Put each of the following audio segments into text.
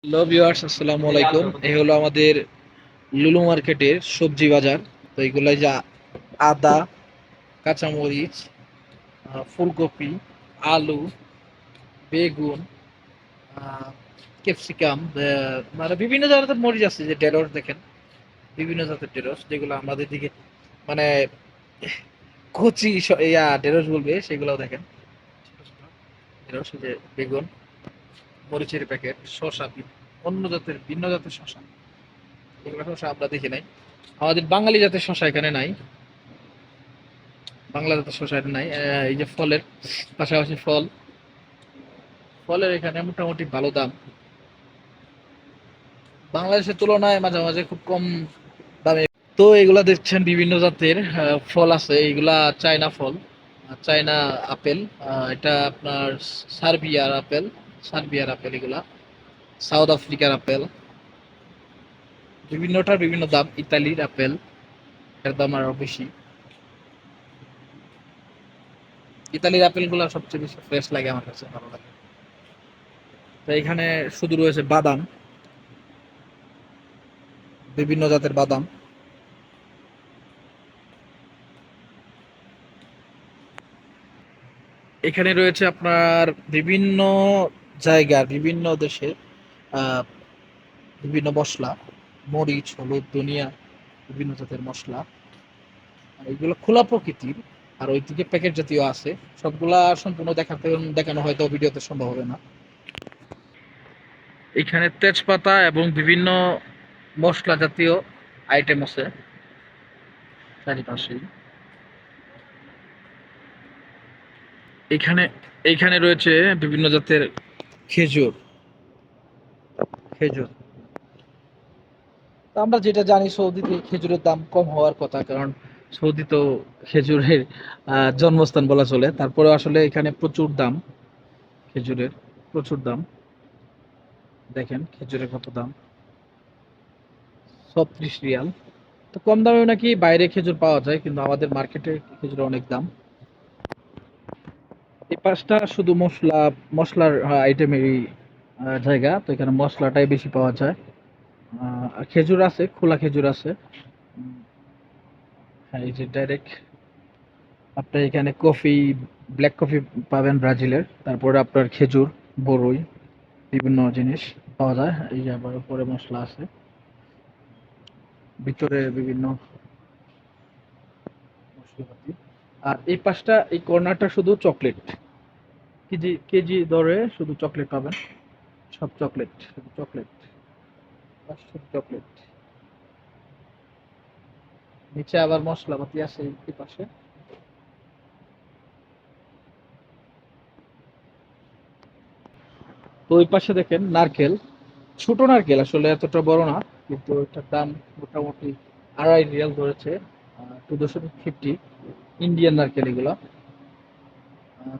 Hello viewers, আসসালামু আলাইকুম। এই হলো আমাদের লুলু মার্কেটের সবজি বাজার। তো এইগুলো যা আদা, কাঁচামরিচ, ফুলকপি, আলু, বেগুন, ক্যাপসিকাম, মানে বিভিন্ন জাতের মরিচ আছে, যে ঢেঁড়স দেখেন, বিভিন্ন জাতের ঢেঁড়স যেগুলো আমাদের দিকে মানে কচি ঢেঁড়স বলবে, সেগুলোও দেখেন ছোট ছোট ঢেঁড়স। এই যে বেগুন, মরিচের প্যাকেট, শসা, অন্য জাতের ভিন্ন জাতের শসা, এগুলো শসা আমরা দেখি নাই। আমাদের বাঙালি জাতের শসা এখানে নাই, বাংলা জাতের শসা এটা নাই। এই যে ফলের পাশাপাশি ফলের এখানে মোটামুটি ভালো দাম, বাংলাদেশের তুলনায় মাঝে মাঝে খুব কম দামে। তো এগুলা দেখছেন বিভিন্ন জাতের ফল আছে, এইগুলা চায়না ফল, চায়না আপেল, এটা আপনার সার্বিয়ার আপেল এগুলা, সাউথ আফ্রিকার আপেল, বিভিন্নটার বিভিন্ন দাম। ইতালির আপেল, এর দাম আরো বেশি। ইতালির আপেল গুলা সবচেয়ে বেশি ফ্রেশ লাগে, আমার কাছে ভালো লাগে। তো এখানে শুধু রয়েছে বাদাম, বিভিন্ন জাতের বাদাম। এখানে রয়েছে আপনার বিভিন্ন জায়গার, বিভিন্ন দেশের আহ, বিভিন্ন মশলা, মরিচ, হলুদ, ধনিয়া, বিভিন্ন জাতের মশলা। আর এগুলো খোলা প্রকৃতির, আর ওইদিকে প্যাকেট জাতীয় আছে। সবগুলা সম্পূর্ণ দেখানো হয়তো ভিডিওতে সম্ভব হবে না। এখানে তেজপাতা এবং বিভিন্ন মশলা জাতীয় আইটেম আছে চারিপাশেই। এখানে এইখানে রয়েছে বিভিন্ন জাতের খেজুর খেজুর তো আমরা যেটা জানি, সৌদিতে খেজুরের দাম কম হওয়ার কথা, কারণ সৌদি তো খেজুরের জন্মস্থান বলা চলে। তারপরে আসলে এখানে প্রচুর দাম খেজুরের, প্রচুর দাম। দেখেন খেজুরের কত দাম, 36 রিয়াল। তো কম দামেও নাকি বাইরে খেজুর পাওয়া যায়, কিন্তু আমাদের মার্কেটে খেজুরের অনেক দাম। এই পাশটা শুধু মশলার আইটেমেরই জায়গা, তো এখানে মশলাটাই বেশি পাওয়া যায়। আর খেজুর আছে, খোলা খেজুর আছে। উম, হ্যাঁ, এই যে ডাইরেক্ট আপনার এখানে ব্ল্যাক কফি পাবেন ব্রাজিলের, তারপরে আপনার খেজুর, বরই, বিভিন্ন জিনিস পাওয়া যায়। এই যে আবার উপরে মশলা আছে, ভিতরে বিভিন্ন মশলাপাতি। আর এই পাশটা, এই কর্নারটা শুধু চকলেট, কেজি কেজি দরে শুধু চকলেট পাবেন। সব চকলেট, শুধু চকলেট, শুধু চকলেট। নিচে আবার মশলাপাতি আছে এই পাশে। তো ওই পাশে দেখেন নারকেল, ছোট নারকেল, আসলে এতটা বড় না, কিন্তু এটার দাম মোটামুটি 2.5 রিয়াল ধরেছে, 2.50। ইন্ডিয়ান নারকেল এগুলা।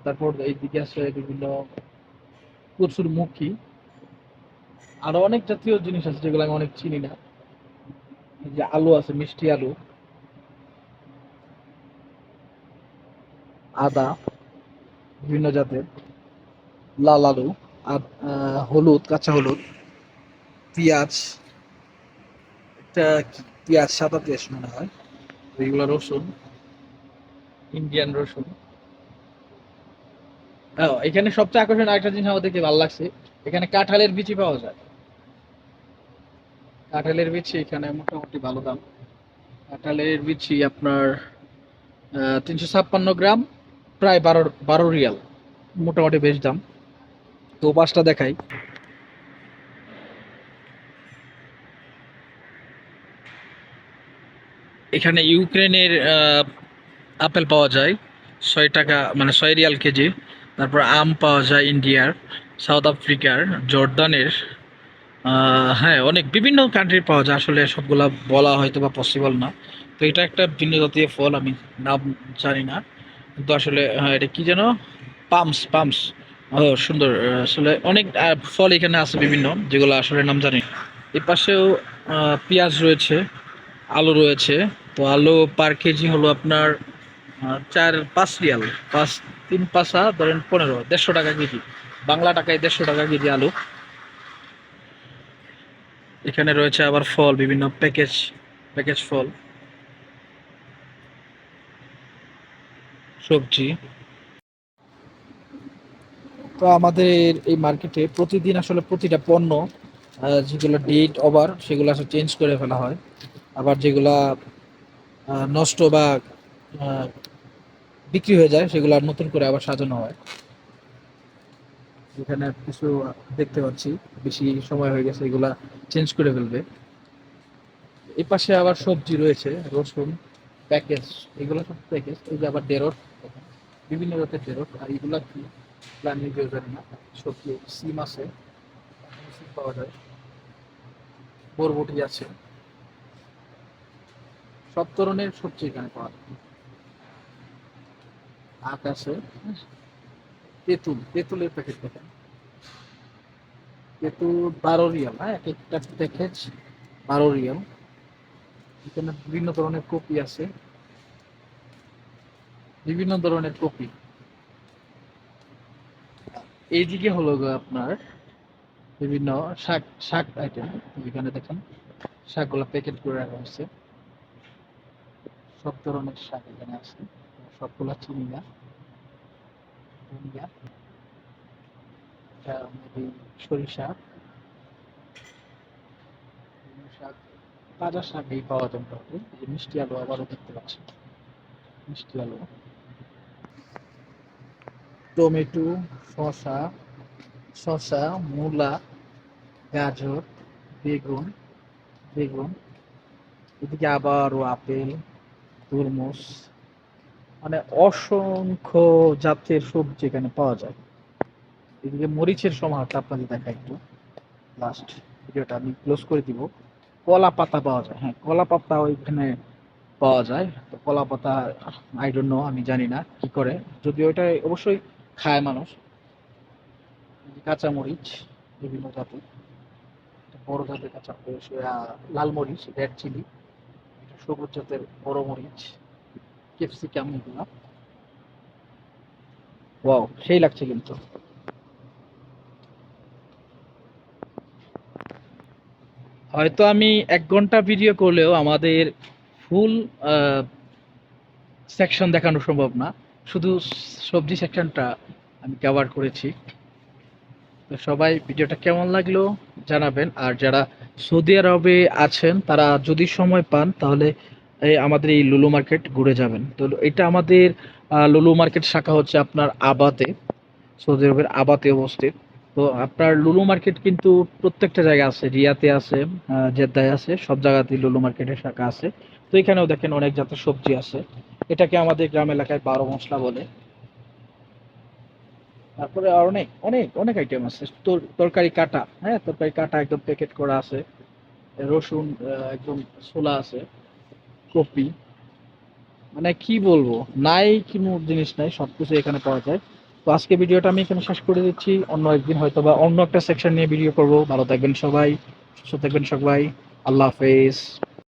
তারপর এইদিকে আছে বিভিন্ন কচুরমুখী, আরো অনেক জাতীয় জিনিস আছে যেগুলো আমি অনেক চিনি না। এই যে আলু আছে, মিষ্টি আলু, আদা, বিভিন্ন জাতের লাল আলু, আর হলুদ, কাঁচা হলুদ, পেঁয়াজ, একটা পেঁয়াজ, সাদা পেঁয়াজ মনে হয়, এগুলো রসুন, ইন্ডিয়ান রসুন। এখানে সবচেয়ে আকর্ষণীয় আরেকটা জিনিস আমাদেরকে ভালো লাগছে, এখানে কাঁঠালের বিচি পাওয়া যায়। কাঁঠালের বিচি এখানে মোটামুটি ভালো দাম। কাঁঠালের বিচি আপনার 356 গ্রাম, প্রায় 12 রিয়াল, মোটামুটি বেশ দাম। তো পাঁচটা দেখাই। এখানে ইউক্রেনের আপেল পাওয়া যায় 6 টাকা, মানে 6 রিয়াল কেজি। তারপর আম পাওয়া যায় ইন্ডিয়ার, সাউথ আফ্রিকার, জর্দানের, হ্যাঁ, অনেক বিভিন্ন কান্ট্রির পাওয়া যায়। আসলে সবগুলা বলা হয়তো বা পসিবল না। তো এটা একটা ভিন্ন জাতীয় ফল, আমি নাম জানি না, কিন্তু আসলে এটা কি যেন, পামস। ও সুন্দর। আসলে অনেক ফল এখানে আছে বিভিন্ন, যেগুলো আসলে নাম জানি না। এই পাশেও পেঁয়াজ রয়েছে, আলু রয়েছে। তো আলু পার কেজি হলো আপনার 4-5 রিয়াল, পাঁচ, 3 5 ধরেন 15, 150 টাকা কেজি। বাংলা টাকায় 150 টাকা কেজি আলু। এখানে রয়েছে আবার ফল, বিভিন্ন প্যাকেজ প্যাকেজ ফল, সবজি। তো আমাদের এই মার্কেটে প্রতিদিন আসলে প্রতিটা পণ্য যেগুলো ডেট ওভার সেগুলো আসলে চেঞ্জ করে ফেলা হয়। আবার যেগুলা নষ্ট বা আহ, বিক্রি হয়ে যায় সেগুলো আর নতুন করে আবার সাজানো হয়। এখানে কিছু দেখতে পাচ্ছি বেশি সময় হয়ে গেছে, এগুলা চেঞ্জ করে ফেলবে। এই পাশে আবার সবজি রয়েছে, রসুন প্যাকেজ, এগুলো সব প্যাকেজ। এই যে আবার ঢেঁড়স, দেখেন, বিভিন্ন জাতের ঢেঁড়স। আর এগুলা কি প্ল্যান নিজেও জানি না। সবজি, সিম আছে, সিম পাওয়া যায়, বরবটি আছে, সব ধরনের সবজি এখানে পাওয়া যায়। আখ আছে, তেঁতুলের প্যাকেট দেখেন, তেঁতুল 12 রিয়াল, হ্যাঁ, এক একটা প্যাকেজ 12 রিয়াল। এখানে বিভিন্ন ধরনের কপি আছে, বিভিন্ন ধরনের কপি। এইদিকে হলো গো আপনার বিভিন্ন শাক শাক আইটেম। এখানে দেখেন শাকগুলো প্যাকেট করে রাখা হয়েছে, সব ধরনের শাক এখানে আছে। সবগুলা চিনি না, ধনিয়া, এটা maybe সরিষা, বিভিন্ন শাক, তাজা শাক এই পাওয়া যায় মোটামুটি। এই যে মিষ্টি আলু আবারও দেখতে পাচ্ছি, মিষ্টি আলু, টমেটো, শসা, শসা, মূলা, গাজর, বেগুন, বেগুন, এদিকে আবারও আপেল, তরমুজ, মানে অসংখ্য জাতের সবজি এখানে পাওয়া যায়। এদিকে মরিচের সমাহারটা আপনাদের দেখা একটু, লাস্ট ভিডিওটা আমি ক্লোজ করে দিব। কলা পাতা পাওয়া যায়, হ্যাঁ, কলা পাতা ওইখানে পাওয়া যায়। তো কলা পাতা আই ডোন্ট নো, আমি জানি না কি করে, যদিও এটা অবশ্যই খায় মানুষ। কাঁচা মরিচ বিভিন্ন জাতের, এটা বড় জাতের কাঁচা মরিচ, লাল মরিচ, রেড চিলি, এটা সবুজ জাতের বড় মরিচ, ক্যাপসিকাম, এগুলা ওয়াও সেই লাগছে কিন্তু। হয়তো আমি 1 ঘন্টা ভিডিও করলেও আমাদের ফুল সেকশন দেখানো সম্ভব না, শুধু সবজি সেকশনটা আমি কভার করেছি। তো সবাই ভিডিওটা কেমন লাগলো জানাবেন। আর যারা সৌদি আরবে আছেন তারা যদি সময় পান তাহলে আমাদের এই লুলু মার্কেট ঘুরে যাবেন। তো এটা আমাদের লুলু মার্কেট শাখা হচ্ছে আপনার আবাতে, সৌদি আরবের আবাতে অবস্থিত। তো আপনার লুলু মার্কেট কিন্তু প্রত্যেকটা জায়গায় আছে, রিয়াতে আছে, জেদ্দায় আছে, সব জায়গাতেই লুলু মার্কেটের শাখা আছে। তো এখানেও দেখেন অনেক জাতের সবজি আছে। এটাকে আমাদের গ্রাম এলাকায় 12 মশলা বলে। তারপরে আর অনেক অনেক অনেক আইটেম আছে। তরকারি কাটা, হ্যাঁ, তরকারি কাটা একদম প্যাকেট করা আছে। রসুন একদম ছোলা আছে, কপি, মানে কি বলবো, নাই কোনো জিনিস নাই, সবকিছু এখানে পাওয়া যায়। তো আজকে ভিডিওটা আমি এখানে শেষ করে দিচ্ছি। অন্য একদিন হয়তো বা অন্য একটা সেকশন নিয়ে ভিডিও করব। ভালো থাকবেন সবাই, সুস্থ থাকবেন সবাই। আল্লাহ হাফেজ।